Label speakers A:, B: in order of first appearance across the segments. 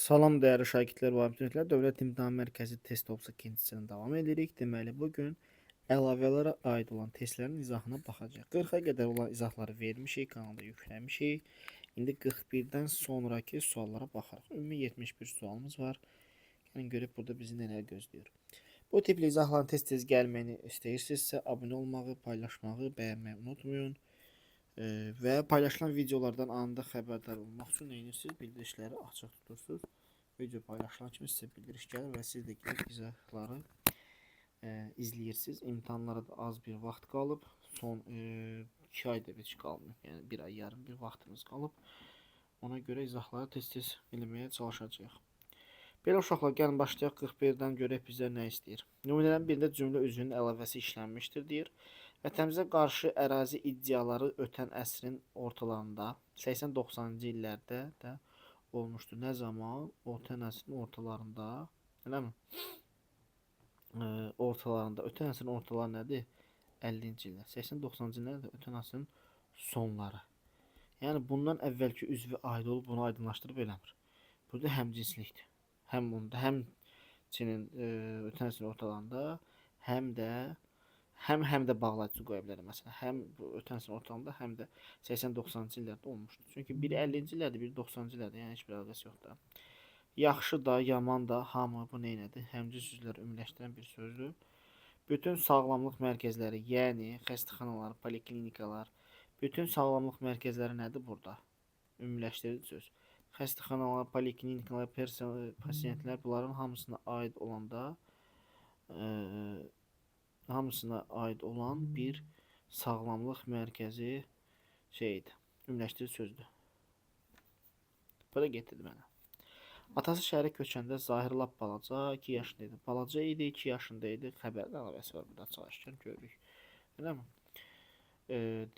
A: Salam dəyərli şagirdlər və abituriyentlər. Dövlət İmtahan Mərkəzi test toplusu ikincisini davam edirik. Deməli, bugün əlavələrə aid olan testlərin izahına baxacağıq. 40-a qədər olan izahları vermişik, kanalda yükləmişik. İndi 41-dən sonraki suallara baxarıq. Ümumi 71 sualımız var. Gəlin görək burada bizi nələr gözləyir. Bu tipli izahların tez-tez gəlməyini istəyirsinizsə, abunə olmağı, paylaşmağı, bəyənməyi unutmayın. Və paylaşılan videolardan anında xəbərdar olmaq üçün nə edirsiniz? Bildirişləri açıq tutursunuz. Video paylaşılan kimi sizə bildiriş gəlir və siz də gəlib izahları izləyirsiniz. İmtahanlara da az bir vaxt qalıb. Son 2 ayda heç qalmıyor. Yəni 1 ay yarım bir vaxtımız qalıb. Ona görə izahları tez-tez eləməyə çalışacağıq. Belə uşaqlar, gəlin başlayaq 41-dən görək bizə nə istəyir. Nümunələrin birində cümlə üzvünün əlavəsi işlənmişdir deyir. Vətənimizə qarşı ərazi iddiaları ötən əsrin ortalarında 80-90-cı illərdə də olmuşdu. Nə zaman? Ötən əsrin ortalarında, eləmi? Ortalarında. Ötən əsrin ortaları nədir? 50-ci illər. 80-90-cı illərdə ötən əsrin sonları. Yəni bundan əvvəlki üzvü aid olub bunu aydınlaşdırıb eləmir. Burada həmcinslikdir. Həm bunda, həmçinin ötən əsrin ortalarında, həm də bağlayıcı qoya bilərəm. Məsələn, həm bu ötən əsrin ortalarında, həm də 80-90-cı illərdə olmuşdur. Çünki biri 50-ci illərdə, biri 90-cı illərdə, yəni heç bir əlaqəsi yoxdur. Yaxşı da, yaman da, hamı bu neynədir? Həmcins sözləri ümumiləşdirən bir sözdür. Bütün sağlamlıq mərkəzləri, yəni xəstəxanalar, poliklinikalar, bütün sağlamlıq mərkəzləri nədir burada? Ümumiləşdirici söz. Xəstəxanalar, poliklinikalar, pasientlər bunların hamısına aid olan bir sağlamlıq mərkəzi şeydir. Ümumiləşdirici sözdür. Burada getirdi mənə. Atası şəhərə köçəndə Zahir lap balaca, 2 yaşında idi. Balaca idi, 2 yaşında idi. Xəbərin əlavəsi var burada, çalışırken görürük. Eləmi?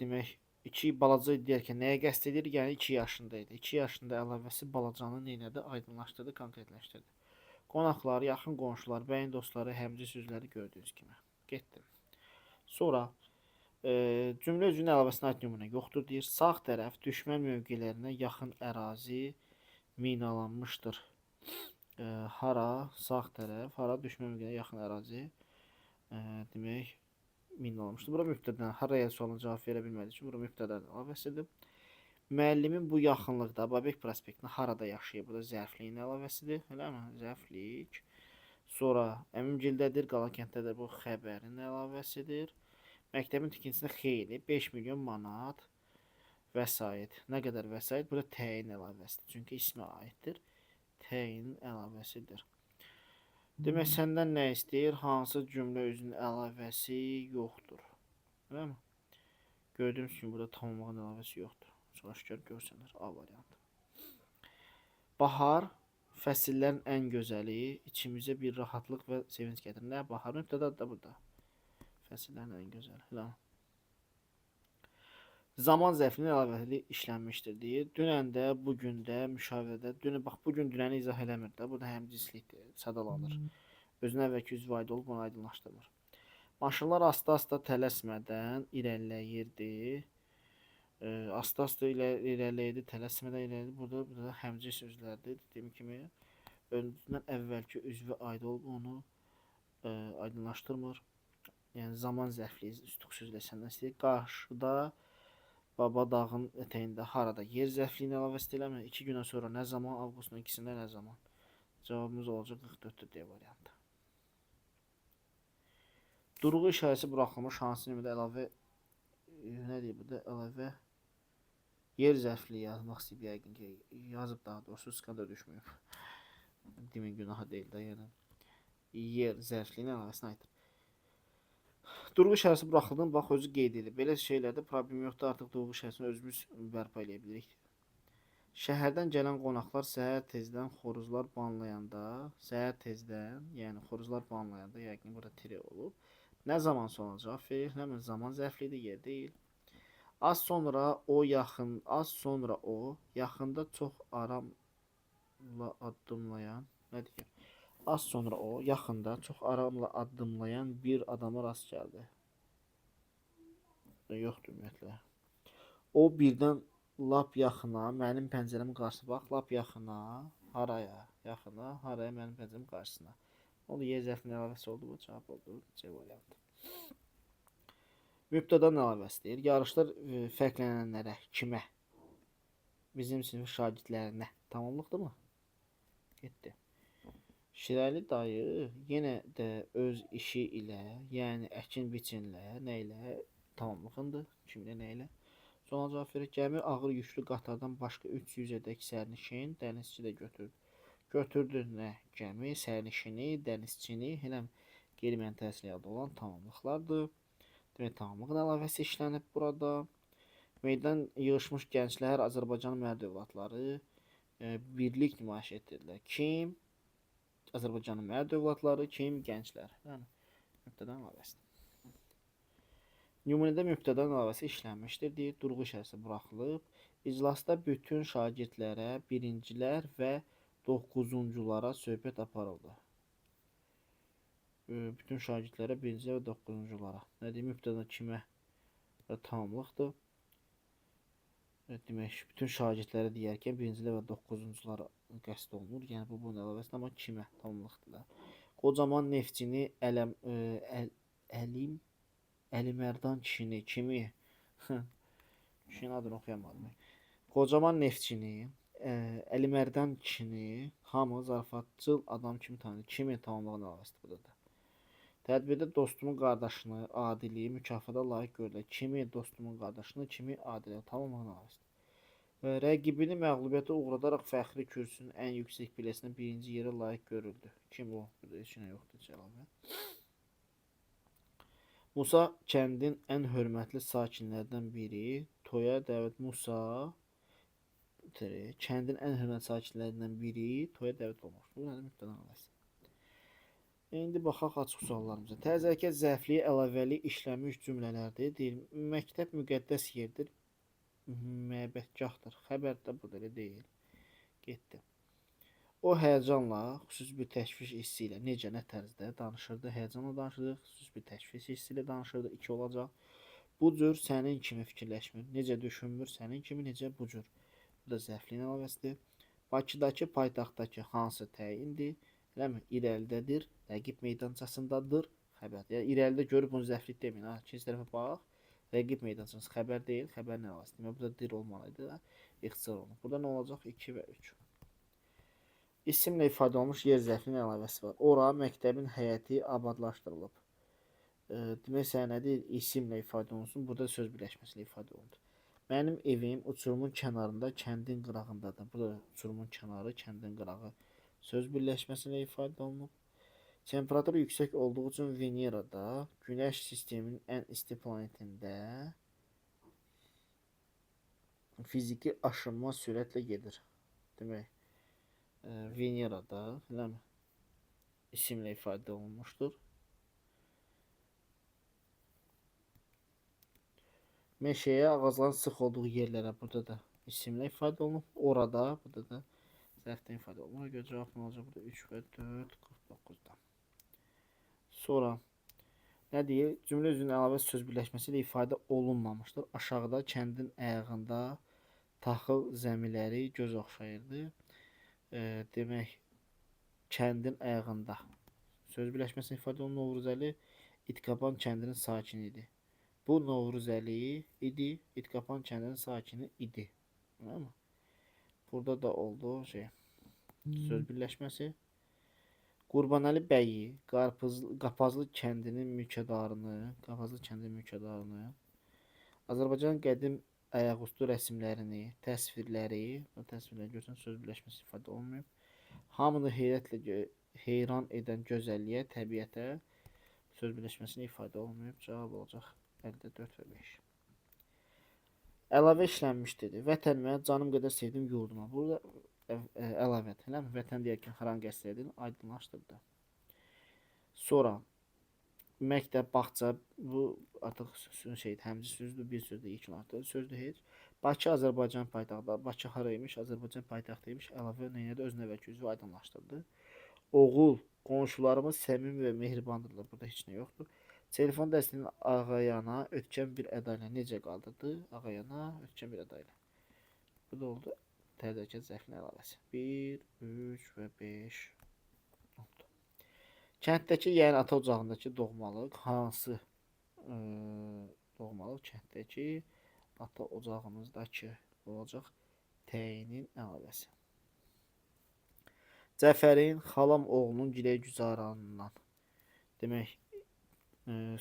A: Demək, 2 balaca idi deyərkən nəyə qəsd edir? Yəni 2 yaşında idi. 2 yaşında əlavəsi balacanı neynədi? Aydınlaşdırdı, konkretləşdirdi. Qonaqlar, yaxın qonşular, bəyin dostları, həmcins sözləri gördüyünüz kimi. Getdim. Sonra cümlə üzvünün əlavəsinə aid nümunə yoxdur deyir. Sağ tərəf düşmən mövqelərinə yaxın ərazi minalanmışdır. Hara? Sağ tərəf. Hara? Düşmən mövqelərinə yaxın ərazi demək minalanmışdır. Bura mübtədən, haraya sualına cavab verə bilmədiyi üçün bura mübtədən əlavəsidir. Müəllimin bu yaxınlıqda Babək prospektində harada yaşayır? Bu da zərfliyin əlavəsidir. Eləmi? Zərflik. Sonra Əmimgildədir, Qalakənddədir. Bu xəbərin əlavəsidir. Məktəbin tikintisində xeyli 5 milyon manat vəsait. Nə qədər vəsait? Bu da təyin əlavəsidir. Çünki ismə aiddir. Təyin əlavəsidir. Demək, səndən nə istəyir? Hansı cümlə üzvünün əlavəsi yoxdur? Eləmi? Gördüyünüz kimi burada tamamlığın əlavəsi yoxdur. Çalışqar görsənlər. A variantı. Bahar fəsillərin ən gözəli, içimizə bir rahatlıq və sevinç gətirir. Nə? Bahar mübtəda da burada. Fəsillərin ən gözəli. Eləmi? Zaman zərfinin əlavəli işlənmişdir deyir. Dünəndə, bugündə, müşavirədə, bax bugün dünəni izah eləmir də. Bu da həmcinslikdir, sadalanır. Özünə əvvəlki üzv aid olub bunu aydınlaşdırmır. Maşınlar asta-asta tələsmədən irəliləyirdi. Asta-asta irəliləyirdi, tələsmədən irəliləyirdi. Burada həmcins sözlərdir. Dediyim kimi, özündən əvvəlki üzvə aid olub onu aydınlaşdırmır. Yəni zaman zərfliyi üstüq sözlə səndən istəyir. Qarşıda Baba dağın ətəyində harada? Yer zərfliyinin əlavəsi eləmir. 2 günə sonra nə zaman? Avqustun 2-sində nə zaman? Cavabımız olacaq 44-dür D variantı. Durğu işarəsi buraxılmış hansı nümunədə əlavə nə deyir burada? Əlavə yer zərfliyi yazmaq istəyib yəqin ki. Yazıb daha doğrusu skanda düşməyib. Demin günaha deyil də yəni. Yer zərfliyinin əlavəsinə aiddir. Durğu işarəsi buraxıldığında bax özü qeyd edilir. Belə şeylərdə problem yoxdur. Artıq durğu işarəsini özümüz bərpa edə bilirik. Şəhərdən gələn qonaqlar səhər tezdən xoruzlar banlayanda, yəni xoruzlar banlayanda yəqin burada tire olub. Nə zaman sonra cavab verir? Həmin zaman zərflidir, yer deyil. Az sonra o yaxında çox aramla addımlayan, nə deyir? Az sonra o yaxında çox aramla addımlayan bir adama rast gəldi. Yoxdur ümumiyyətlə. O birdən lap yaxına, mənim pəncərəmin qarşısına bax, lap yaxına, haraya, yaxına, haraya, mənim pəncərəmin qarşısına. Oldu, yer zərfinin əlavəsi oldu, bu cavab oldu, C variantı. Mübtədanın əlavəsi deyir. Yarışlar fərqlənənlərə, kimə? Bizim sinif şagirdlərinə. Tamamlıqdırmı? Getdi. Şirəli dayı yenə də öz işi ilə, yəni əkin biçinlə, nə ilə tamamlıqındır? Kimlə, nə ilə? Sonra cavab verir. Gəmi ağır yüklü qatardan başqa 300 ədək sərnişin, dənizçi də götürdü. Götürdü nə? Gəmi, sərnişini, dənizçini, hələm qeyri-müəyyən təsirli adı olan tamamlıqlardır. Demək, tamamlığın əlavəsi işlənib burada. Meydan yığışmış gənclər, Azərbaycan mərd övladları birlik nümayiş etdirdilər. Kim? Azərbaycanın mərd övladları, kim? Gənclər. Yəni, mübtədanın əlavəsidir. Nümunədə mübtədanın əlavəsi işlənmişdir, deyir, durğu işarəsi buraxılıb. İclasda bütün şagirdlərə, birincilər və 9-culara söhbət aparıldı. Bütün şagirdlərə, birincilər və 9-culara. Nə deyim, mübtəda kimə tamamlıqdır. Demək, bütün şagirdlərə deyərkən birincilər və 9-culara qəsd olunur. Yəni, bu bunun əlavəsidir, amma kimə tamamlıqdırlar. Qocaman neftçini Əlimərdan kişini, kimi? Kişinin adını oxuyamadım. Qocaman neftçini, Əlimərdan kişini hamı zarafatçıl adam kimi tanıyır. Kimi tamamlığın əlavəsidir burada da. Tədbirdə dostumun qardaşını, Adili mükafata layiq görürlər. Kimi dostumun qardaşını, kimi Adili tamamlığın əlavəsidir. Rəqibini məğlubiyyətə uğradaraq fəxri kürsünün ən yüksək pilləsinə birinci yerə layiq görüldü. Kim o? Burada heç nə yoxdur, cavabı. Musa kəndin ən hörmətli sakinlərdən biri. Toya dəvət Musa kəndin ən hörmətli sakinlərdən biri toya dəvət olmuşdur. Bu nədir? Mübtədanın əlavəsi. İndi baxaq açıq suallarımıza. Tərz hərəkət zərfliyi əlavəli işlənmiş cümlələrdir. Deyir, məktəb müqəddəs yerdir. Məbədgahdır. Xəbər də bu da elə deyil. Getdi. O həyəcanla, xüsusi bir təşviş hissi ilə, necə, nə tərzdə danışırdı? Həyəcanla danışırdı, xüsusi bir təşviş hissi ilə danışırdı. 2 olacaq. Bu cür sənin kimi fikirləşmir. Necə düşünmür? Sənin kimi, necə bu cür? Bu da zərfliyin əlavəsidir. Bakıdakı paytaxtdakı hansı təyindir? Eləmi? İrəlidədir, rəqib meydançasındadır. Xəbər. Yəni, irəlidə görüb bunu zərflik deməyin. İkinci tərəfə bax. Rəqib meydançası xəbər deyil, xəbərin əlavəsidir. Burada dir olmalıydı. İxtisar olunur. Burada nə olacaq? 2 və 3. İsimlə ifadə olunmuş yer zərfinin əlavəsi var. Ora məktəbin həyəti abadlaşdırılıb. Demək, sənədir isimlə ifadə olunsun. Burada söz birləşməsilə ifadə olunur. Mənim evim uçurumun kənarında, kəndin qırağındadır. Burada uçurumun kənarı, kəndin qırağı söz birləşməsilə ifadə olunub. Temperatur yüksək olduğu üçün Venerada, Günəş sisteminin ən isti planetində fiziki aşınma sürətlə gedir. Demək, Venerada, eləmi? İsimlə ifadə olunmuşdur. Meşəyə, ağacların sıx olduğu yerlərə burada da isimlə ifadə olunub. Orada, burada da zərfdən ifadə olunur. Görə cavab nə olacaq? Burada 3 və 4, 49-dan. Sonra nə deyir? Cümlə üzrünün əlavə söz birləşməsi ilə ifadə olunmamışdır. Aşağıda kəndin ayağında taxıl zəmiləri göz oxşayırdı. Demək, kəndin ayağında söz birləşməsində ifadə olunur. Novruzəli İtqapan kəndinin sakini idi. Bu Novruzəli idi, İtqapan kəndinin sakini idi. Burada da oldu söz birləşməsi. Qurbanəli bəyi Qapazlı kəndinin mülkədarını Azərbaycan qədim ayaqüstü rəsmlərini, təsvirləri görsən söz birləşməsi ifadə olunmuyor. Hamını heyrətlə heyran edən gözəlliyə, təbiətə söz birləşməsində ifadə olunmuyor. Cavab olacaq 54 və 5. Əlavə işlənmişdir. Vətən mənə canım qədər sevdim yurduma. Burada əlavədir. Vətən deyərkən haranı qəsd edilir? Aydınlaşdırdı. Sonra məktəb, bağça, bu artıq həmci sözdür, bir sözdür, ilkin artıq sözdür heç. Bakı Azərbaycan paytaxtı. Bakı haraymış? Azərbaycan paytaxtıymış. Əlavə neyədə özünə əvvəlki üzvü aydınlaşdırdı. Oğul, qonşularımız səmimi və mehribandırlar. Burada heç nə yoxdur. Telefon dəstəsinin ağayana ötkən bir əda ilə necə qaldırdı? Ağayana ötkən bir əda ilə. Bu da oldu təzəkə zərfin əlavəsi. 1, 3 və 5 oldu. Kənddəki, yəni ata ocağındakı doğmalıq hansı doğmalıq? Kənddəki ata ocağımızdakı olacaq təyinin əlavəsi. Cəfərin xalam oğlunun giləy güzaranından. Demək,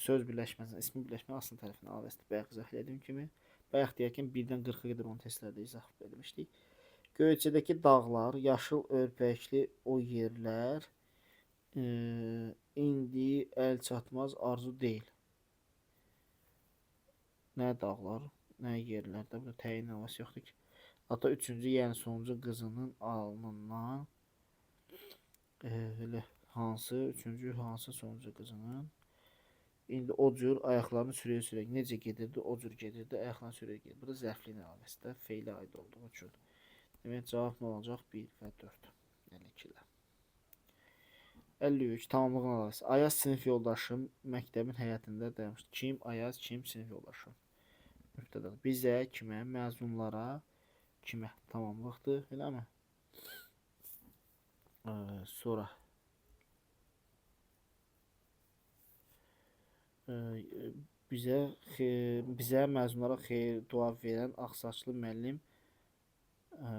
A: söz birləşməsinin, ismi birləşmənin asıl tərəfinə əlavəsidir. Bayaq izah etdiyim kimi. Bayaq deyərkən 1-dən 40-a qədər onu testlərdə izah etmişdik. Göyçədəki dağlar, yaşıl örpəkli o yerlər indi əl çatmaz arzu deyil. Nə dağlar, nə yerlərdə, burada təyin əlavəsi yoxdur ki. Ata 3-cü, yəni sonuncu qızının alnından hansı, 3-cü, hansı sonuncu qızının indi o cür ayaqlarını sürəyə-sürəyə necə gedirdi, o cür gedirdi, ayaqlarını sürəyə gedirdi. Burada zərfliyin əlavəsi də feylə aid olduğu üçün. Demək, cavab nə olacaq? 1 və 4. 52-lə. 53. Tamamlığın əlavəsi. Ayaz sinif yoldaşım məktəbin həyətində dayanmışdı. Kim? Ayaz, kim? Sinif yoldaşım. Mübtədadır. Bizə, kimə? Məzunlara, kimə? Tamamlıqdır. Eləmi? Sonra bizə məzunlara xeyir dua verən ağsaçlı müəllim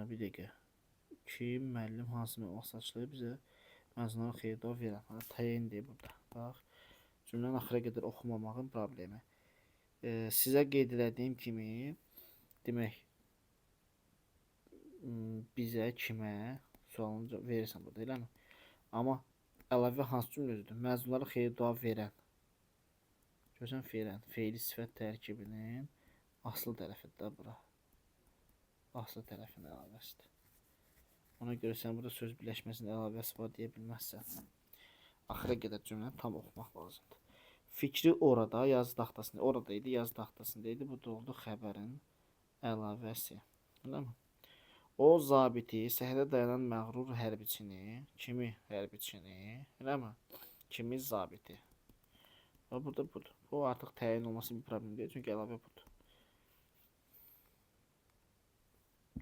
A: bir dəqiqə. Kim? Müəllim hansı müəllim ağsaçlı bizə məzunlara xeyir dua verən. Təyindir burada. Bax, cümlənin axıra qədər oxumamağın problemi. Sizə qeyd elədiyim kimi, demək, bizə, kimə sualını verirsən burada, eləmi? Amma əlavə hansı cümlədir? Məzunlara xeyir dua verən. Görürsən, feili sifət tərkibinin aslı tərəfidir bura. Aslı tərəfin əlavəsidir. Ona görə sən burada söz birləşməsinin əlavəsi var deyə bilməzsən. Axıra qədər cümləni tam oxumaq lazımdır. Fikri orada, yazı taxtasında, orada idi, yazı taxtasında idi. Bu da oldu xəbərin əlavəsi. Eləmi? O zabiti, səhnədə dayanan məğrur hərbiçini, kimi hərbiçini, eləmi? Kimi zabiti. Və burada budur. Bu artıq təyin olması bir problem deyil, çünki əlavə budur.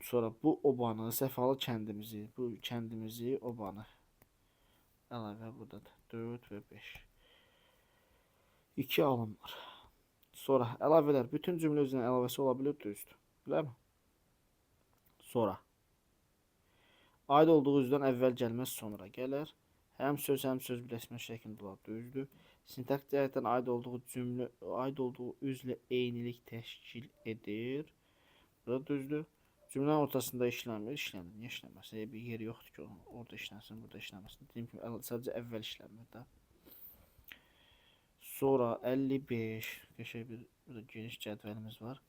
A: Sonra bu obanı, Səfalı kəndimizi, bu kəndimizi, obanı. Əlavə buradadır. 4 və 5. 2 alınmır. Sonra əlavələr. Bütün cümlə özünün əlavəsi ola bilir, düzdür. Bilərmi? Sonra. Aid olduğu üzdən əvvəl gəlməz, sonra gələr. Həm söz birləşmə şəklində olar, düzdür. Sintaks cəhətdən aid olduğu cümlə, aid olduğu üzlə eynilik təşkil edir. Burada düzdür. Cümlənin ortasında işləmir, işləmir. Niyə işləməsin? Bir yeri yoxdur ki, orada işlənsin, burada işləməsin. Dediyim kimi, sadəcə əvvəl işləmir də. Sonra 55, qəşəng bir geniş cədvəlimiz var.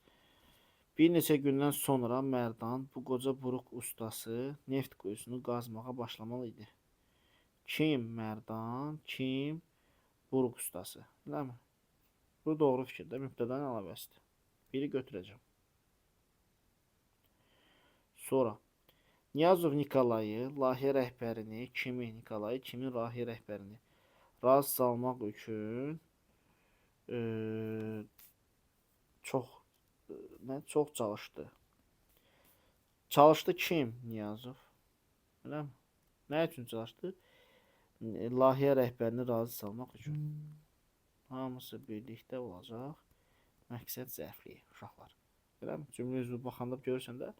A: Bir neçə gündən sonra Mərdan, bu qoca buruq ustası neft quyusunu qazmağa başlamalı idi. Kim Mərdan, kim buruq ustası? Eləmi? Bu doğru fikirdə, mübtədanın əlavəsidir. Biri götürəcəm. Sonra Niyazov Nikolayı, layihə rəhbərini, kimi Nikolayı, kimin layihə rəhbərini razı salmaq üçün çox çalışdı. Çalışdı kim? Niyazov. Eləmi? Nə üçün çalışdı? Layihə rəhbərini razı salmaq üçün. Hamısı birlikdə olacaq. Məqsəd zərfliyi, uşaqlar. Eləmi? Cümlə üzvü baxanda görürsən də,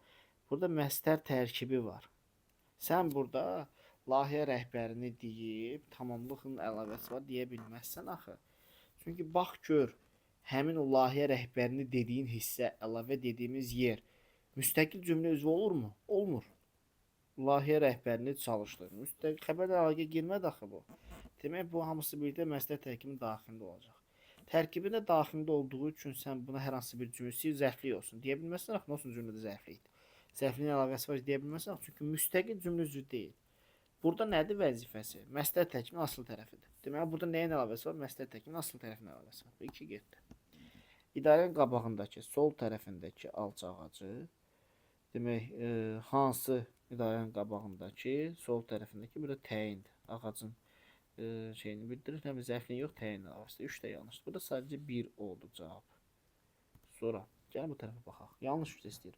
A: burada məstər tərkibi var. Sən burada layihə rəhbərini deyib, tamamlığın əlavəsi var deyə bilməzsən axı. Çünki bax gör, həmin o layihə rəhbərini dediyin hissə, əlavə dediyimiz yer müstəqil cümlə üzvü olurmu? Olmur. Layihə rəhbərini çalışdı. Müstəqil xəbərlə əlaqə girmədi axı bu. Demək, bu hamısı birlikdə məstər tərkibinin daxilində olacaq. Tərkibində daxilində olduğu üçün sən buna hər hansı bir cümlə zərflik olsun deyə bilməzsən axı, nə olsun cümlədə zərflikdir. Zərfliyin əlavəsi var deyə bilməzsən axı, çünki müstəqil cümlə üzvü deyil. Burada nədir vəzifəsi? Məstər tərkibinin asıl tərəfidir. Deməli, burada nəyin əlavəsi var? Məstər tərkibinin asıl tərəfinin əlavəsi var. Bu 2 getdi. İdarənin qabağındakı, sol tərəfindəki alçağacı, demək, hansı idarənin qabağındakı, sol tərəfindəki, burada təyindir. Ağacın şeyini bildirir. Həm zərfliyin yox, təyin əlavəsidir. 3 də yanlışdır. Burada sadəcə 1 oldu cavab. Sonra, gəlin bu tərəfə baxaq. Yanlış istəyir.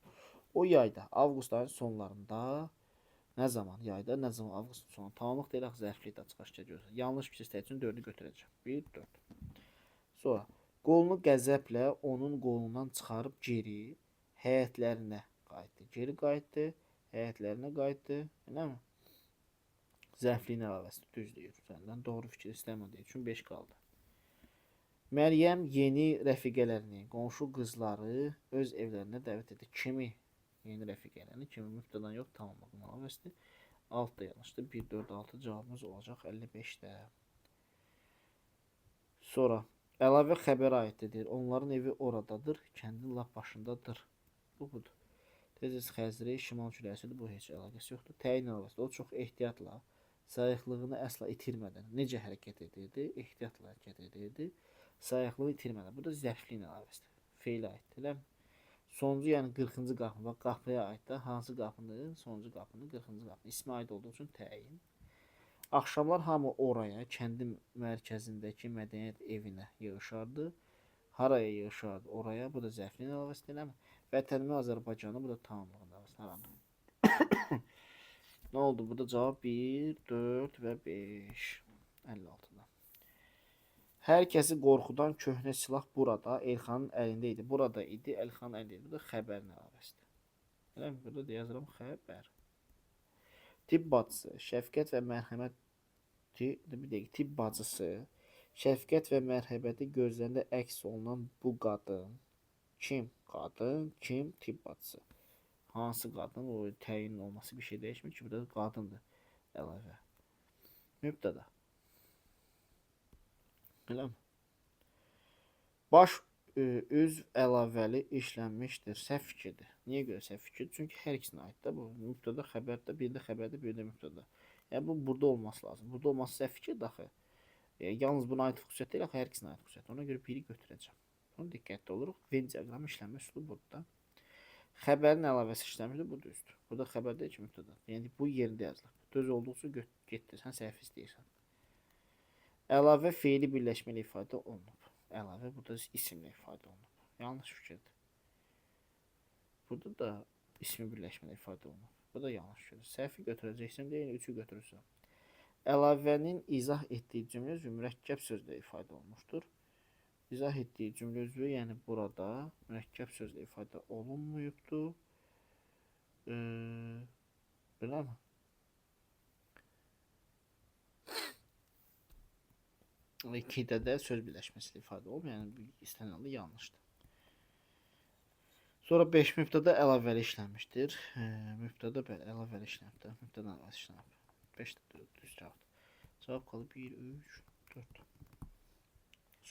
A: O yayda, avqust ayının sonlarında, nə zaman yayda, nə zaman avqustun sonunda tamamlıq deyil, zərflikdə çıxış gələcək. Yanlış bir şey istədiyi üçün 4-ü götürəcəm. 1, 4. Sonra qolunu qəzəblə onun qolundan çıxarıb geri həyətlərinə qayıtdı. Geri qayıtdı, həyətlərinə qayıtdı. Eləmi? Zərfliyin əlavəsi düz deyir. Səndən doğru fikir istəmədiyi üçün 5 qaldı. Məryəm yeni rəfiqələrini, qonşu qızları öz evlərinə dəvət edir. Kimi? Yeni rəfiqələrini, kimi mübtədan yox, tamamladım əlavəsidir. 6 da yanlışdır. 1, 4, 6 cavabımız olacaq 55-də. Sonra əlavə xəbərə aiddir. Onların evi oradadır, kəndin lap başındadır. Bu budur. Tezis Xəzri, şimal küləsidir. Bu heç əlaqəsi yoxdur. Təyin əlavəsi. O çox ehtiyatla, sayıqlığını əsla itirmədən necə hərəkət edirdi? Ehtiyatla hərəkət edirdi. Sayıqlığı itirmədən. Bu da zərfliyin əlavəsidir. Feilə aiddir. Sonuncu, yəni 40-cı qapı. Bax, qapıya aid da. Hansı qapının? Sonuncu qapının 40-cı qapı. İsmi aid olduğu üçün təyin. Axşamlar hamı oraya, kəndin mərkəzindəki mədəniyyət evinə yığışardı. Haraya yığışardı? Oraya. Bu da zərfliyin əlavəsidir. Vətənimi Azərbaycanı. Bu da tamamlığın əlavəsidir. Nə oldu? Burada cavab 1, 4 və 5. 56-dan. Hər kəsi qorxudan köhnə silah burada Elxanın əlində idi. Burada idi, Elxanın əlində idi. Bu da xəbərin əlavəsidir. Eləmi? Burada da yazıram xəbər. Tibb bacısı, şəfqət və mərhəmət tibb bacısı, şəfqət və mərhəməti gözlərində əks olunan bu qadın kim? Qadın kim? Tibb bacısı. Hansı qadın? O təyin olması bir şey dəyişmir ki, burada qadındır. Əlavə. Mübtəda. Eləmi? Baş üzv əlavəli işlənmişdir. Səhv fikirdir. Niyə görə səhv fikirdir? Çünki hər ikisinə aiddir. Bu mübtəda xəbərdə, bir də xəbərdə, bir də mübtəda. Yəni bu burada olması lazım. Burada olması səhv fikirdir axı. Yalnız buna aid xüsusiyyət deyil, axı hər ikisinə aid xüsusiyyət. Ona görə biri götürəcəm. Bunu diqqətli oluruq. Venn diaqramı işlənmə üsulu burada. Xəbərin əlavəsi işləmişdir. Bu düzdür. Burada xəbər deyil ki, mübtəda. Yəni bu yerində yazılır. Düz olduqca getdir. Sən səhv istəyirsən. Əlavə feili birləşməli ifadə olunub. Əlavə burada isimlə ifadə olunub. Yanlış fikirdir. Burada da ismi birləşməli ifadə olunub. Bu da yanlış fikirdir. Səhvi götürəcəksən deyin, 3-ü götürürsən. Əlavənin izah etdiyi cümlə üzvü mürəkkəb sözlə ifadə olunmuşdur. İzah etdiyi cümlə üzvü, yəni burada mürəkkəb sözlə ifadə olunmuyubdur. Beləmi? İkidə də söz birləşməsi ifadə olub, yəni istənilən yanlışdır. Sonra 5 mübtəda əlavəli işlənmişdir. Mübtəda əlavəli işlənibdir. Mübtəda əlavəli işlənib. 5 də düz cavabdır. Cavab qalıb 1, 3, 4.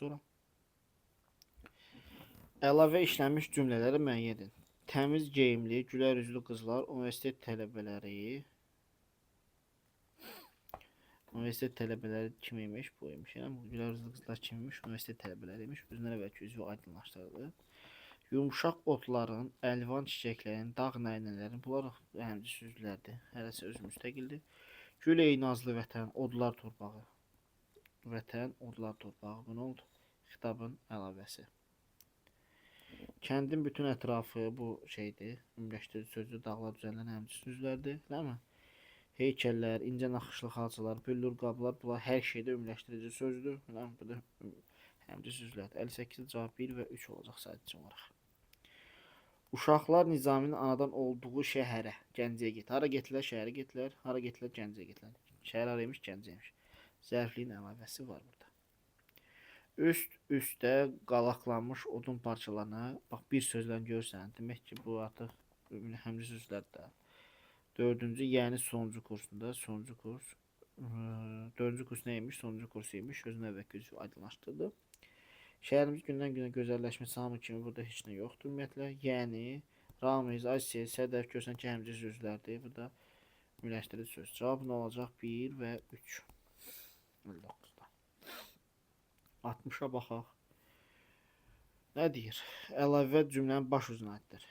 A: Sonra əlavə işlənmiş cümlələri müəyyən edin. Təmiz geyimli, gülər üzlü qızlar, universitet tələbələri kim imiş? Bu imiş. Yəni, gülər üzlü qızlar kim imiş? Universitet tələbələri imiş. Özündən əvvəlki üzvü aydınlaşdırılır. Yumuşaq otların, əlvan çiçəklərin, dağ nəyinələrin, bunlar həmci sözlərdir. Hərəsi öz müstəqildir. Gül ey nazlı vətən, odlar torpağı. Vətən, odlar torpağı. Bu nə oldu? Xitabın əlavəsi. Kəndin bütün ətrafı bu şeydir. Ümləşdirici sözü, dağlar düzənlən həmci sözlərdir. Değil mi? Heykəllər, incə naxışlı xalçalar, büllür qablar, bunlar hər şeydə ümləşdirici sözdür. Bu da həmci sözlərdir. 58 cavab 1 və 3 olacaq sadəcə olaraq. Uşaqlar Nizaminin anadan olduğu şəhərə, Gəncəyə getdilər. Hara getdilər? Şəhərə getdilər. Hara getdilər? Gəncəyə getdilər. Şəhər haraymış? Gəncəymiş. Zərfliyin əlavəsi var burada. Üst-üstə qalaqlanmış odun parçalarına, bax bir sözlə görsən, demək ki, bu artıq həmci sözlərdir. 4-cü, yəni sonuncu kursunda, sonuncu kurs. 4-cü kurs neymiş? Sonuncu kursuymuş. Özünə əvvəlki üzvü aydınlaşdırdı. Şəhərimiz gündən-günə gözəlləşməsi hamı kimi burada heç nə yoxdur ümumiyyətlə. Yəni Ramiz, Asiya, Sədəf, görsən ki, həmci sözlərdir. Bu da birləşdirici söz. Cavab nə olacaq? 1 və 3. 59-da. 60-a baxaq. Nə deyir? Əlavə cümlənin baş üzünə aiddir.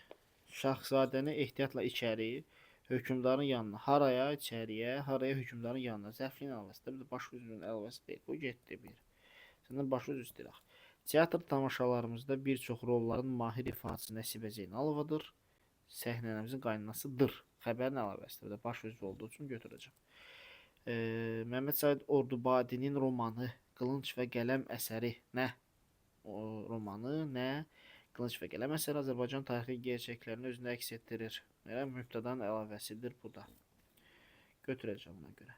A: Şahzadəni ehtiyatla içəri, hökümdarın yanına. Haraya? İçəriyə. Haraya? Hökümdarın yanına. Zərfliyin əlavəsidir. Bir də baş üzünün əlavəsi deyil. Bu getdi bir. Səndən baş üz istəyirək. Teatr tamaşalarımızda bir çox rolların mahir ifaçısı Nəsibə Zeynalovadır. səhnələrimizin qaynanasıdır. Xəbərin əlavəsidir. Və baş özü olduğu üçün götürəcəm. Məhəmməd Said Ordubadinin romanı Qılınc və Qələm əsəri nə? O romanı nə? Qılınc və Qələm əsəri Azərbaycan tarixi gerçəklərini özündə əks etdirir. Mübtədanın əlavəsidir bu da. Götürəcəm buna görə.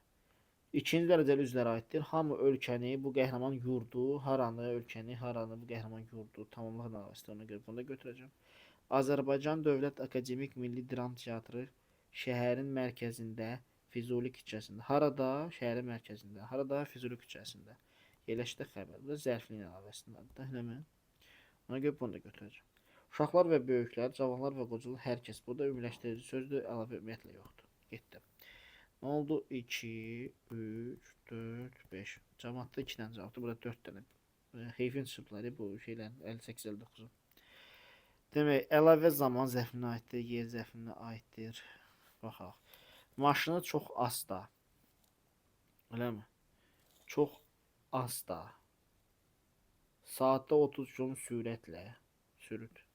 A: İkinci dərəcəli üzvlərə aiddir. Hamı ölkəni, bu qəhrəman yurdu, haranı, ölkəni, haranı, bu qəhrəman yurdu tamamlıq əlavəsidir. Ona görə bunu da götürəcəm. Azərbaycan Dövlət Akademik Milli Dram Teatrı şəhərin mərkəzində, Füzuli küçəsində. Harada? Şəhərin mərkəzində. Harada? Füzuli küçəsində. Yerləşdi xəbər. Bu da zərfliyin əlavəsindədir. Eləmi? Ona görə bunu da götürəcəm. Uşaqlar və böyüklər, cavanlar və qocalar, hər kəs. Bu da ümumiləşdirici sözdür, əlavə ümumiyyətlə yoxdur. Getdim. Nə oldu? 2, 3, 4, 5. Cəmaatda 2 dənə cavabdır. Burada 4 dənə. Heyfin çıxıbları bu şeylər 58-59. Demək, əlavə zaman zərfinə aiddir, yer zərfinə aiddir. Baxaq. Maşını çox asta. Eləmi? Çox asta. Saatda 30 km sürətlə sürürdü.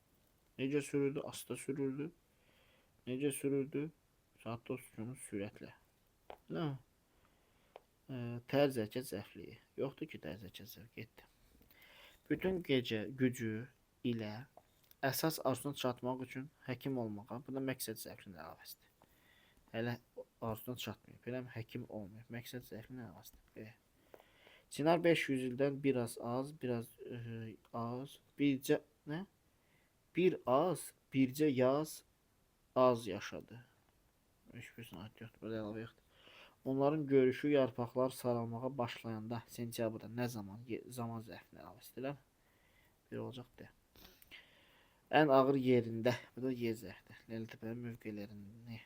A: Necə sürürdü? Asta sürürdü. Necə sürürdü? Saatda 30 km sürətlə. Eləmi? Tərz hərəkət zərfliyi. Yoxdur ki, tərz hərəkət zərfliyi. Getdi. Bütün gecə gücü ilə əsas arzusuna çatmaq üçün həkim olmağa, bu da məqsəd zərfinin əlavəsidir. Hələ arzusuna çatmayıb, beləm həkim olmayıb. Məqsəd zərfinin əlavəsidir. Çinar 500 ildən biraz az, biraz az, bircə nə? Bir az, bircə yaz az yaşadı. Heç bir saat yoxdur, burada əlavə yoxdur. Onların görüşü yarpaqlar saralmağa başlayanda sentyabrda nə zaman? Zaman zərfinin əlavəsidir. Bir olacaq de. Ən ağır yerində, bu da yer zərfdir. Lələtəpənin mövqelərini.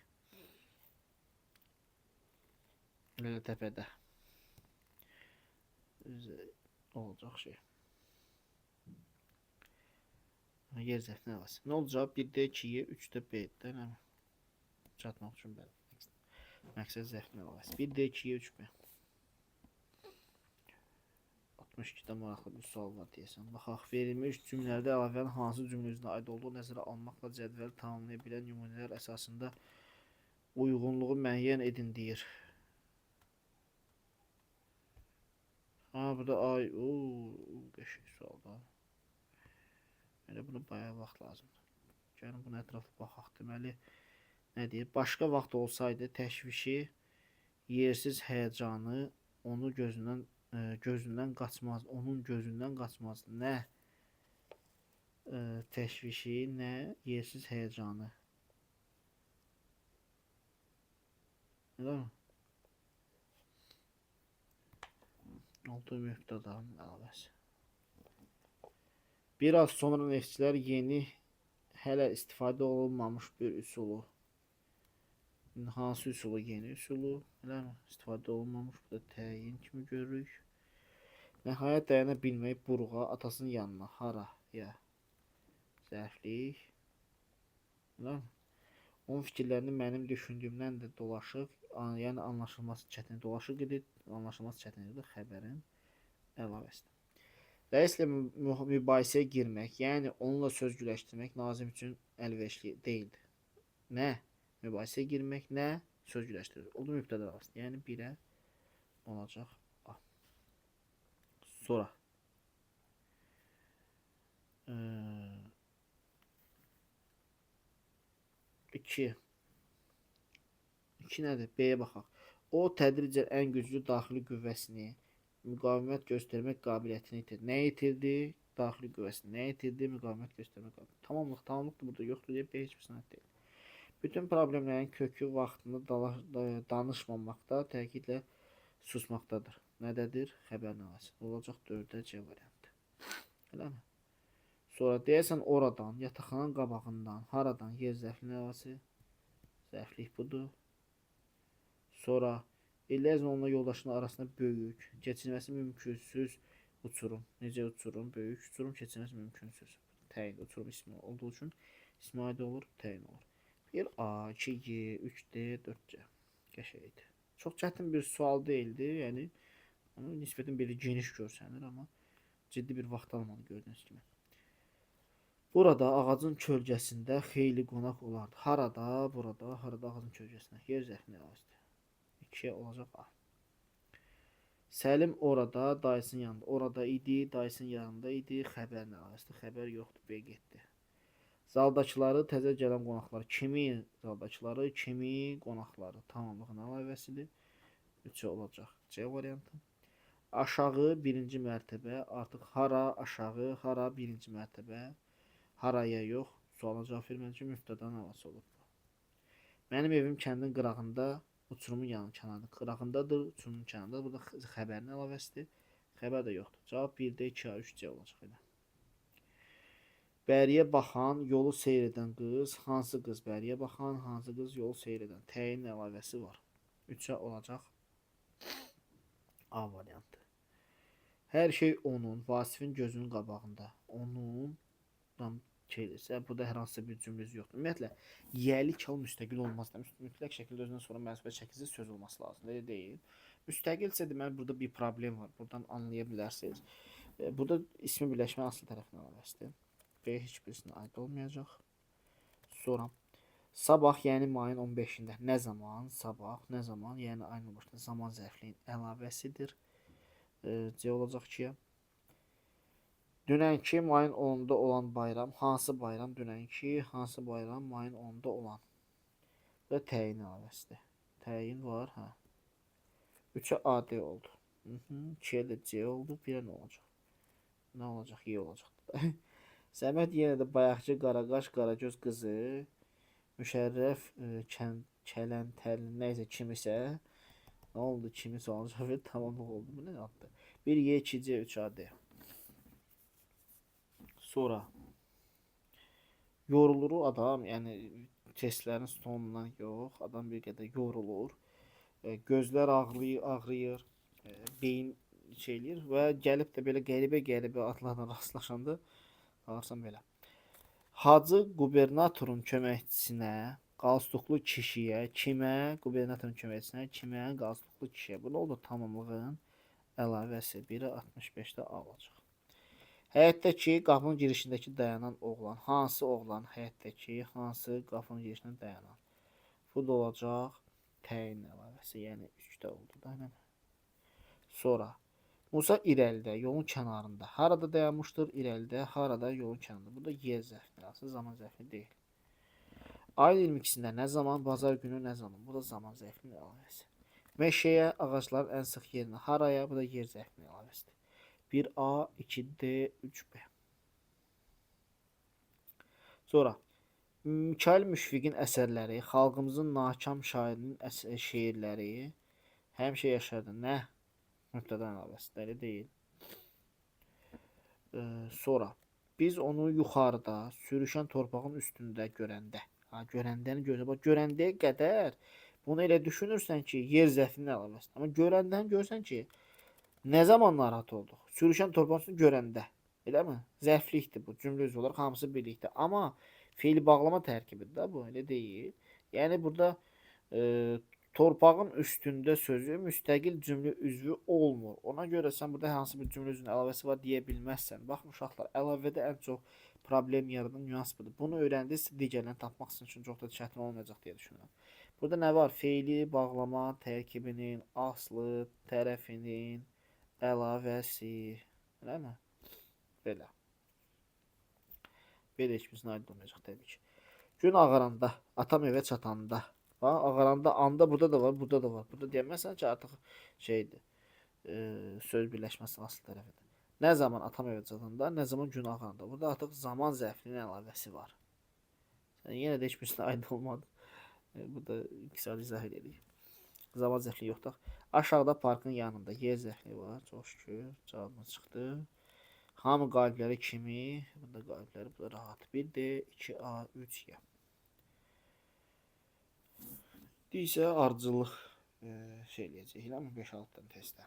A: Lələtəpədə olacaq şey. Yer zərfinin əlavəsi. Nə olacaq? 1-də 2-yə, 3-də B-də, nə? Çatmaq üçün belə. Məqsəd zərfinin əlavəsi. 1-də 2-yə, 3B. 62-də maraqlı bir sual var deyəsən. Baxaq, verilmiş cümlələrdə əlavənin hansı cümlə üzrə aid olduğu nəzərə almaqla cədvəli tamamlaya bilən nümunələr əsasında uyğunluğu müəyyən edin deyir. Burada ay, qəşəng sualda. Elə bunu bayağı vaxt lazımdır. Gəlin buna ətraflı baxaq. Deməli, nə deyir? Başqa vaxt olsaydı təşvişi, yersiz həyəcanı onu gözündən qaçmaz. Onun gözündən qaçmaz. Nə? Təşvişi, nə? Yersiz həyəcanı. Elə mi? Oldu mübtədanın əlavəsi. Biraz sonra neftçilər yeni, hələ istifadə olunmamış bir üsulu. Hansı üsulu? Yeni üsulu. Elə mi? İstifadə olunmamış. Bu da təyin kimi görürük. Nəhayət dayana bilməyib Buruğa atasının yanına. Hara? Ya. Zərflik. Elə mi? Onun fikirlərini mənim düşündüyümdən də dolaşıq. Yəni anlaşılması çətin. Dolaşıq idi. Anlaşılması çətin idi. Xəbərin əlavəsidir. Rəislə mübahisəyə girmək, yəni onunla söz güləşdirmək nazim üçün əlverişli deyildi. Nə? Mübahisəyə girmək, nə? Söz güləşdirir. Oldu mübtəda əlavəsidir. Yəni 1-ə olacaq A. Sonra. 2. 2 nədir? B-yə baxaq. O tədricən ən güclü daxili qüvvəsini müqavimət göstərmək qabiliyyətini itirdi. Nə itirdi? Daxili qüvvəsini. Nə itirdi? Müqavimət göstərmək qabiliyyətini. Tamamlıq da burada yoxdur deyə B heç bir sənət deyil. Bütün problemlərin kökü vaxtında danışmamaqda, təkidlə susmaqdadır. Nədədir? Xəbərin əlavəsi. Olacaq 4-də C variantı. Eləmi? Sonra deyəsən oradan, yataqxananın qabağından, haradan yer zərfinin əlavəsi. Zərflik budur. Sonra İlləzin onunla yoldaşının arasında böyük, keçilməsi mümkünsüz uçurum. Necə uçurum? Böyük uçurum, keçilməsi mümkünsüz. Təyin uçurum ismi olduğu üçün ismi aid olur, təyin olur. 1A, 2G, 3D, 4C. Qəşəngdir. Çox çətin bir sual deyildi. Yəni nisbətən belə geniş görsənir, amma ciddi bir vaxt almadı gördüyünüz kimi. Burada ağacın kölgəsində xeyli qonaq olardı. Harada? Burada. Harada ağacın kölgəsində. Yer zərfini əlavəsidir. 2 olacaq A. Səlim orada, dayısının yanında. Orada idi, dayısının yanında idi. Xəbərin əlavəsidir. Xəbər yoxdur, B getdi. Zaldakıları, təzə gələn qonaqlar. Kimi zaldakıları, kimi qonaqları. Tamamlığın əlavəsidir. 3 olacaq. C variantı. Aşağı birinci mərtəbə. Artıq hara, aşağı, hara birinci mərtəbə. Haraya yox. Suala cavab verməli ki, mübtədanın əlavəsi olub. Mənim evim kəndin qırağında, uçurumun yanı kənarında. Qırağındadır, uçurumun kənarında. Burada xəbərin əlavəsidir. Xəbər də yoxdur. Cavab 1-də 2A, 3C olacaq elə. Bəriyə baxan, yolu seyr edən qız. Hansı qız bəriyə baxan, hansı qız yolu seyr edən. Təyin əlavəsi var. 3A olacaq. A variantı. Hər şey onun, Vasifin gözünün qabağında. Onun şeydirsə, burada hər hansı bir cümləz yoxdur. Ümumiyyətlə, yəlik hal müstəqil olmaz. Mütləq şəkildə özündən sonra mənsubat şəkildə söz olması lazımdır. Elə deyil. Müstəqilsə deməli burada bir problem var. Buradan anlaya bilərsiniz. Burada ismi birləşmə asıl tərəfinə əlavəsidir. B heç birisine aid olmayacaq. Sonra sabah, yəni mayın 15-də. Nə zaman? Sabah, nə zaman? Yəni ayın başında zaman zərfliyin əlavəsidir. C olacaq ki, dünənki mayın 10-da olan bayram. Hansı bayram? Dünənki hansı bayram? Mayın 10-da olan. Və təyin əlavəsidir. Təyin var, hə. 3-ə AD oldu. 2-yə də C oldu. 1-ə nə olacaq? Nə olacaq? Y olacaq. Səməd yenə də bayaqçı qaraqaş, qaragöz qızı, Müşərrəf Kələntəl nəysə kimisə, nə oldu? Kimisə olacaq və tamamlıq oldu. Bu nə addır? 1Y, 2C, 3AD. Sonra yorulur adam, yəni testlərin sonundan yox, adam bir qədər yorulur. Gözlər ağrıyır, beyin şeyləyir və gəlib də belə qəribə adlarla rastlaşanda qalırsan belə. Hacı qubernatorun köməkçisinə, qalstuklu kişiyə, kimə? Qubernatorun köməkçisinə, kimə? Qalstuklu kişiyə. Bu nə oldu? Tamamlığın əlavəsi 1-ə 65-də A olacaq. Həyətdəki qapının girişindəki dayanan oğlan. Hansı oğlan? Həyətdəki hansı qapının girişində dayanan? Bu da olacaq təyin əlavəsi. Yəni 3-də oldu da. Sonra Musa irəlidə, yolun kənarında. Harada dayanmışdır? İrəlidə, harada? Yolun kənarında. Bu da yer zərfi. Aslında zaman zərfi deyil. Ayın 22-sində nə zaman? Bazar günü nə zaman? Bu da zaman zərfinin əlavəsi. Meşəyə, ağacların ən sıx yerinə. Haraya? Bu da yer zərfinin əlavəsidir. 1A, 2D, 3B. Sonra Mikail Müşfiqin əsərləri, xalqımızın nakam şairinin şeirləri həmişə yaşardı. Nə? Mübtəda əlavəsidir, elə deyil. Sonra biz onu yuxarıda sürüşən torpağın üstündə görəndə. Görəndəni gözə bax, görəndəyə qədər bunu elə düşünürsən ki, yer zərfinin əlavəsidir. Amma görəndən görsən ki, nə zaman narahat olduq? Sürüşən torpağın üstünü görəndə. Eləmi? Zərflikdir bu. Cümlə üzvü olaraq hamısı birlikdə. Amma fiili bağlama tərkibidir də bu. Elə deyil. Yəni burada torpağın üstündə sözü müstəqil cümlə üzvü olmur. Ona görə sən burada hansı bir cümlə üzvünün əlavəsi var deyə bilməzsən. Baxın uşaqlar, əlavədə ən çox problem yaradan nüans budur. Bunu öyrəndinizsə digərlərini tapmaq üçün çox da çətin olmayacaq deyə düşünürəm. Burada nə var? Fiili bağlama tərkibinin aslı tərəfinin əlavəsi. Eləmi? Belə. Belə heç birisine aid olmayacaq təbii ki. Gün ağaranda, atam evə çatanda. Ağaranda anda burada da var, burada da var. Burada deyəməsən ki, artıq şeydir. Söz birləşməsi asıl tərəfidir. Nə zaman atam evə çatanda, nə zaman gün ağaranda. Burada artıq zaman zərfinin əlavəsi var. Yəni, yenə də heç birisine aid olmadı. Burada qısaca izah edirik. Zaman zərfliyi yoxdur. Aşağıda parkın yanında yer zərfliyi var. Çox şükür. Cavabımız çıxdı. Hamı qalibləri kimi? Burada qalibləri burada rahat. 1D, 2A, 3Y. Deyirsə ardıcıllıq şey eləyəcək. Eləmi 5-6-dan testdə.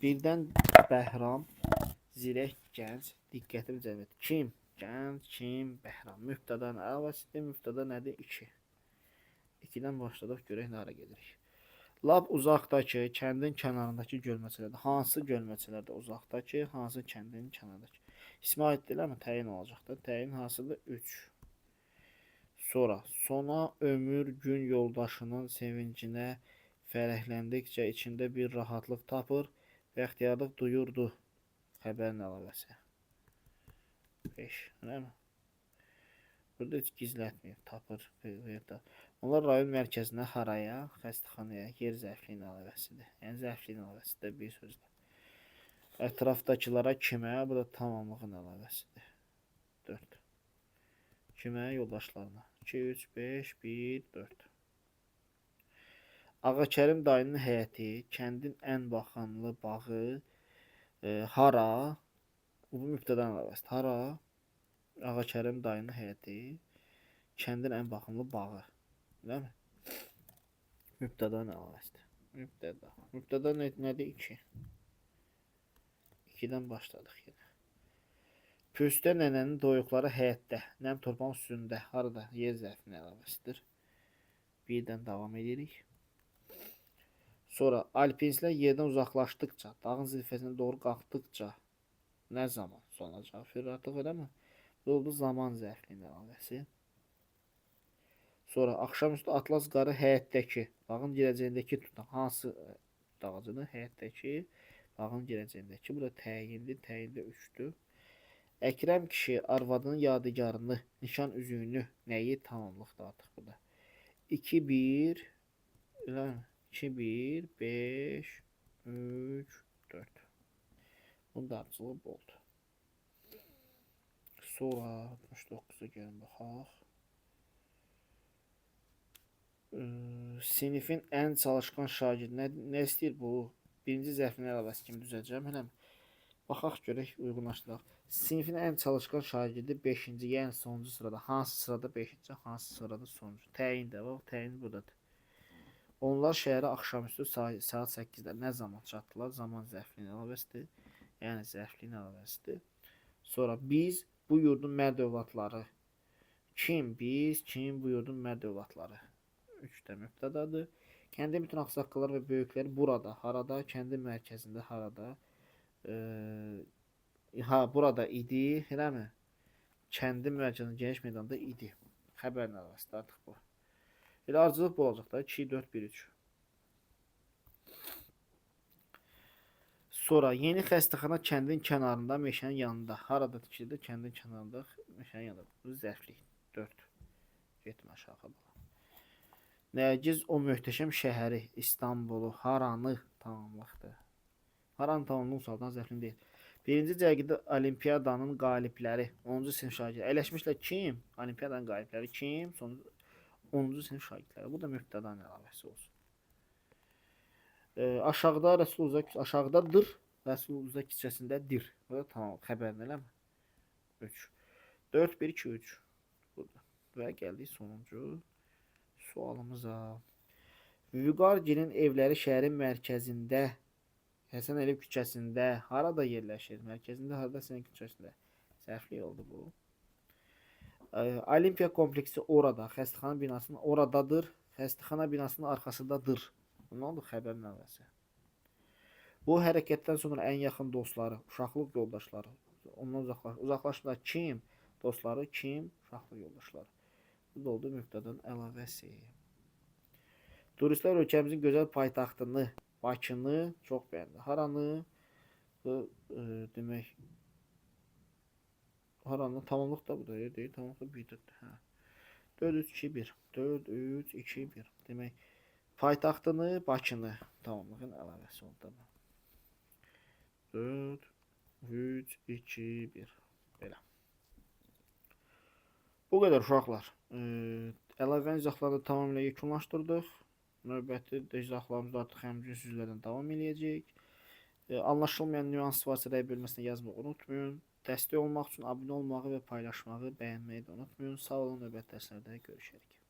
A: Birdən Bəhram, zirək gənc, diqqətimi cəlb etdi. Kim? Gənc, kim? Bəhram. Mübtədanın əlavəsidir. Mübtəda nədir? 2. 2-dən başladıq. Görək nə ara gedirik. Lap uzaqdakı, kəndin kənarındakı gölməçələrdə. Hansı gölməçələrdə uzaqdakı, hansı kəndin kənarındakı? İsmə aid deyil, amma təyin olacaq da. Təyin hansıdır? 3. Sonra sona ömür gün yoldaşının sevincinə fərəhləndikcə içində bir rahatlıq tapır və ixtiyarlıq duyurdu. Xəbərin əlavəsi. 5. Öyle mi? Burada heç gizlətməyib, tapır. Onlar rayon mərkəzinə haraya, xəstəxanaya, yer zərfliyinin əlavəsidir. Yəni zərfliyin əlavəsidir bir sözlə. Ətrafdakılara kimə? Bu da tamamlığın əlavəsidir. 4. Kimə? Yoldaşlarına. 2, 3, 5, 1, 4. Ağakərim dayının həyəti, kəndin ən baxanlı bağı, hara? Bu mübtədən əlavəsidir. Hara? Ağakərim dayının həyəti, kəndin ən baxımlı bağı. Değil mi? Mübtədən əlavəsidir. Mübtəda. Mübtəda nədir? 2. 2-dən başladıq yenə. Püstə nənənin doyuqları həyətdə, nəm torpağın üstündə, harada? Yer zərfinin əlavəsidir. 1-dən davam edirik. Sonra alpinistlər yerdən uzaqlaşdıqca, dağın zirvəsinə doğru qalxdıqca nə zaman sonacaq? Artıq elə mi? Bu oldu zaman zərfinin əlavəsi. Sonra axşamüstü atlas qarı həyətdəki, bağın girəcəyindəki tutan hansı dağcıdır? Həyətdəki, bağın girəcəyindəki. Bu da təyindir, təyində 3-dür. Əkrəm kişi arvadının yadigarını, nişan üzüyünü, nəyi? Tamamlıqdır artıq bu da. 2, 1, 2, 1, 5, 3, 4. Bunun da ardıcılığı oldu. Sonra 69'a gəlin baxaq. Sinifin ən çalışqan şagirdi. Nə istəyir bu? Birinci zərfin əlavəsi kimi düzələcəm. Hələm. Baxaq görək, uyğunlaşdıraq. Sinifin ən çalışqan şagirdi 5-ci, yəni sonuncu sırada. Hansı sırada 5-ci, hansı sırada sonuncu? Təyin də var, təyin buradadır. Onlar şəhərə axşamüstü saat 8-də nə zaman çatdılar? Zaman zərfliyin əlavəsidir. Yəni zərfliyin əlavəsidir. Sonra biz bu yurdun mərd övladları. Kim? Biz, kim? Bu yurdun mərd övladları. 3-də mübtədadır. Kəndin bütün ağsaqqalları və böyükləri burada, harada? Kəndin mərkəzində, harada? Burada idi, eləmi? Kəndin mərkəzində geniş meydanda idi. Xəbərin əlavəsidir artıq bu. Elə ardıcılıq bu olacaq da. 2, 4, 1, 3. Sonra yeni xəstəxana kəndin kənarında, meşənin yanında. Harada tikildi? Kəndin kənarında, meşənin yanında. Bu zərflik. 4. Getmə aşağı bala. Nərgiz o möhtəşəm şəhəri, İstanbulu, haranı tamamlıqdır. Haranı tamamlıq saldan zərflin deyil. Birinci cərgidə olimpiyadanın qalibləri, 10-cu sinif şagirdi. Əyləşmişlər kim? Olimpiyadanın qalibləri kim? 10-cu sinif şagirdləri. Bu da mübtədanın əlavəsi olsun. Aşağıda Rəsul Uzaq, aşağıdadır. Rəsul Uzaq küçəsindədir. Bu da tamam, xəbərin eləmi? 3. 4, 1, 2, 3. Burada. Və gəldik sonuncu sualımıza. Vüqargilin evləri şəhərin mərkəzində, Həsən Əliyev küçəsində, harada yerləşir? Mərkəzində, harada Həsən küçəsində? Səhvli oldu bu. Olimpiya kompleksi orada, xəstəxana binasının oradadır. Xəstəxana binasının arxasındadır. Ne oldu? Xəbərin əlavəsi. Bu hərəkətdən sonra ən yaxın dostları, uşaqlıq yoldaşları, ondan uzaqlaşdılar. Kim? Dostları kim? Uşaqlıq yoldaşları. Bu da oldu mübtədanın əlavəsi. Turistlər ölkəmizin gözəl paytaxtını, Bakını çox bəyəndi. Haranı? Demək, haranı tamamlıq da bu da deyil. Tamamlıq da 1-dir. 4, 3, 2, 1. 4, 3, 2, 1. Demək, paytaxtını, Bakını tamamlığın əlavəsi oldu. 4, 3, 2, 1. Belə. Bu qədər uşaqlar. Əlavə izahlarını tamamilə yekunlaşdırdıq. Növbəti izahlarımızda artıq həmçinin sözlərdən davam edəcək. Anlaşılmayan nüans varsa rəy bölməsinə yazmağı unutmayın. Dəstək olmaq üçün abunə olmağı və paylaşmağı, bəyənməyi də unutmayın. Sağ olun, növbəti dərslərdə görüşərik.